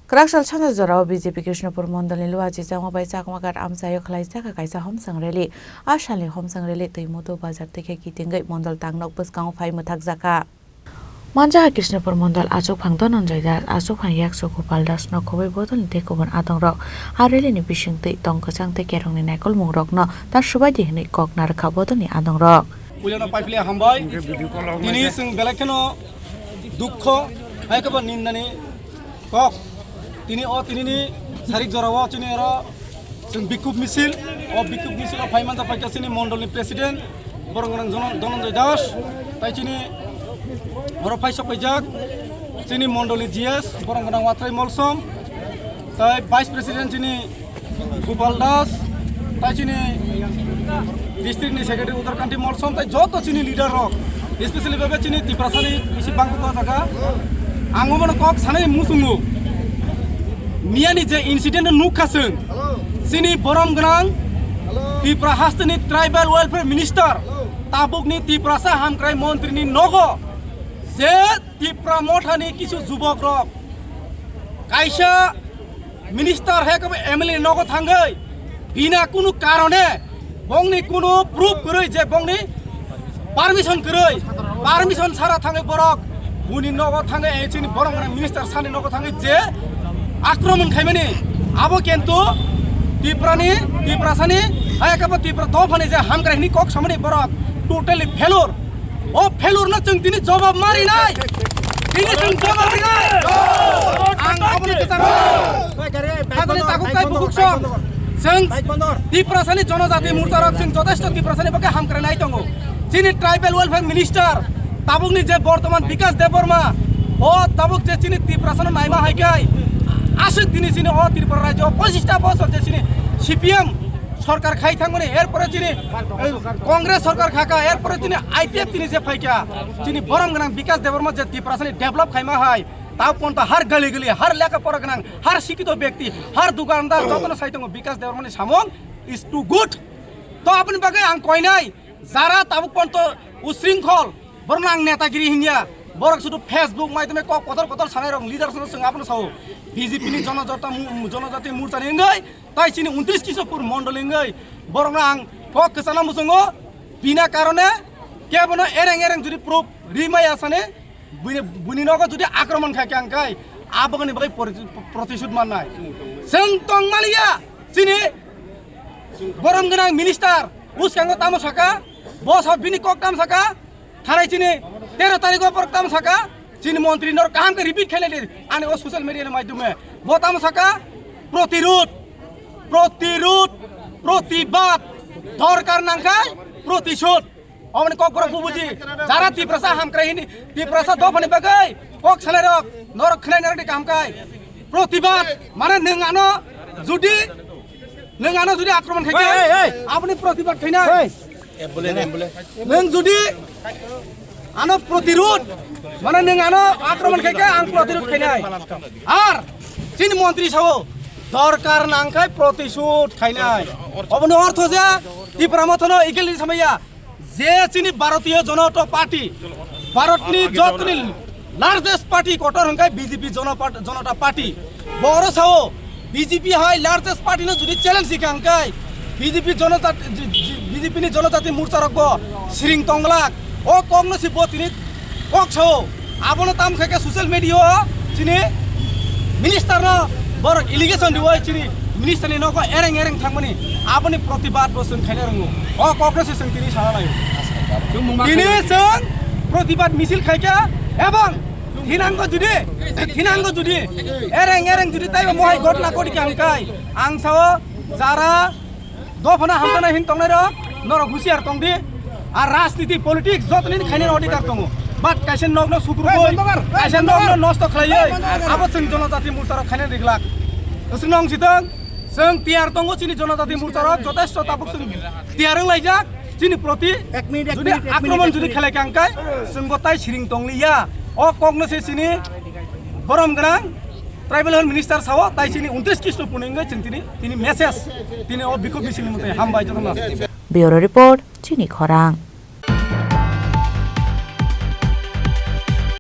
Krakshal Chanda Zorao BJP Krishnapur Mondal Luaji Jamabai Chakmagar Amsayo Klaisaka Kaisa Homsang Rally Ashali Homsang Rally Timoto Bazar Teke Kitingai Mondal Tangnok Buskang Fai Mutak Zaka Manja Krishnapur Mondal Asok Pangdon Anjaya Asok Hanyak Sokopal Das no Kobe Bodon Tekoban Adong Rock Hareli ni Bishing Te Tongkasang Te Kerong ni Nekol Mungrok no Tar Subadi ni Kok Narka Bodon ni Adong Rock Uliana Piplia Hambai Ini Sing Belakano Dukho Aikaban Nindani Kok Tini sarik jorawa chini era sing bikub misil phaiman ta paika sini mondol ni president borong Dhananjay Das tai chini oro phaisa pajak chini mondol ni GS borong Watrai Molsom tai vice president chini Gopal Das tai chini district ni secretary Uttarkanti Molsom tai joto chini leader rok especially bebe chini Tiprasani isi bangku ta jaga angomon kok sanai musungu Miani je incident nukaseng sini borom genang Tipra hastani tribal welfare minister tabuk ni Tiprasa hamkrai montri ni nogo je Tipra mothani kisu jubok rok kaisa minister he kabe MLA nogo thangai bina kunu karone bongni kunu proof koroi je bongni permission koroi permission chara thangai borok buni nogo thangai chini borom genang minister sani nogo thangai je Akraman khaimani abo kento Tiprasani ayakaba Tipra dofani je hamkrai ni kok samani borok totally failure o failure na chung tini jawab mari nai tini chung jawab mari nai ang aboni kesana khadani takuk kai bukuk sok chung Tiprasani jonojati murcha rok chung joteshto Tiprasani bake hamkrai nai tongo chini tribal welfare minister tabuk ni je bortoman Vikas Deborma o tabuk je chini Tiprasani naima haikai Asuk dini sini o Tripura Rajya 25টা বছর যে sini CPM সরকার খাই থাকমনে এরপরে যিনি কংগ্রেস সরকার খাকা এরপরে যিনি IPF তিনি যে ফাইকা যিনি বরং গনাং বিকাশ দেবর্মা যে ত্রিপুরাসানি ডেভেলপ খাইমা হয় তাও পন্তা হার গলি গলি হার লেখাপড়া গনাং হার শিক্ষিত ব্যক্তি হার দোকানদার যতন সাইতং বিকাশ দেবর্মানি সামং ইজ টু গুড তো আপনি বাগে আং কই নাই যারা তাবুক পন্ত উশৃঙ্খল বরং আং নেতাগিরি হিনিয়া বরং শুধু ফেসবুক মাধ্যমে কত সানাই রং লিডার সঙ্গে আপনি সাও BJP ni जनजाति मोर्चा निंgai tai chini 29 Kisopur mondol ingai borong ang kok kesana musungo bina karone kebono ereng judi proof rimai asane buni nogo judi akraman khai kangkai abogani bagai protishud mannai seng tong malia chini borong ganang minister uskango tamo saka bos hot bini kok tam saka tharai chini 13 तारिख पर tam saka chini মন্ত্রী নর কাম কে repeat খেলে আনে ও social মিডিয়ার মাধ্যমে বতাম সাকা প্রতিরোধ প্রতিবাদ দরকার নাংখাই প্রতিশোধ অমনে কক বড় বুঝি যারা Tiprasa হামক্রাইনি Tiprasa দফানি বাগাই কক ছালে রক নর খনাই নারটি কামকাই প্রতিবাদ মানে নংআনো যদি আক্রমণ খাইকে আপনি প্রতিবাদ খাইনা বলে নং যদি আনো প্রতিরোধ মানে নং আনো আক্রমণ খাইকে আং প্রতিরোধ খাইনাই আর চিন মন্ত্রী সাও দরকার নাংখাই প্রতিশোধ খাইনাই অবনি অর্থ যে ত্রিপুরা মথন ইকেলি সামাইয়া যে চিনি ভারতীয় জনতা পার্টি ভারতনি যতনি লার্জেস্ট পার্টি কটর হংকাই BJP জনতা পার্টি বড় সাও BJP হয় লার্জেস্ট পার্টি ন যদি চ্যালেঞ্জ শিখাংকাই BJP ni জনজাতি মোর্চা রকব সিরিং তংলাক ও কংগ্রেসি বতিনি কক ছাও আবনো তাম খাইকে সোশ্যাল মিডিয়া চিনি মিনিস্টার না বড় ইলিগেশন দিও চিনি মিনিস্টার নি নকো এরেং থাকমনি আপনি প্রতিবাদ বসন খাইনা রঙ ও কংগ্রেস সং তিনি সারা লাইও তিনি সং প্রতিবাদ মিছিল খাইকা এবং থিনাঙ্গ যদি এরেং যদি তাইবা মহাই ঘটনা করি কামকাই আং সাও যারা দফনা হামতানা হিন তংনাই র নর হুশিয়ার তংদি আর রাজনীতি পলিটিক্স যতদিন খাইনের অধিকার দङ বাট কাইসেন নগ্ন সুগ্রুবই কাইসেন নগ্ন নষ্ট খাইयै আবো जों जनजाति मोर्चा खाइने रिगलाक जों नং सितং जों তিয়ার दङ चिनि जनजाति मोर्चा যথেষ্ট তাবুক जों তিয়ারং लाइजाक चिनि प्रति যদি আক্রমণ যদি খেলাই কাংকাই जों গতাই সিরিং তংলিয়া ও কংগ্রেস চিনি বরম গরাং ট্রাইবেল হেলথ মিনিস্টার সাও তাই চিনি 29 কৃষ্ণ পুনিঙ্গৈ जों তিনি মেসেজ তিনি ও বিক্ষোভ মিছিল মতে হামবাই জনা Bureau Report, Chini Khorang.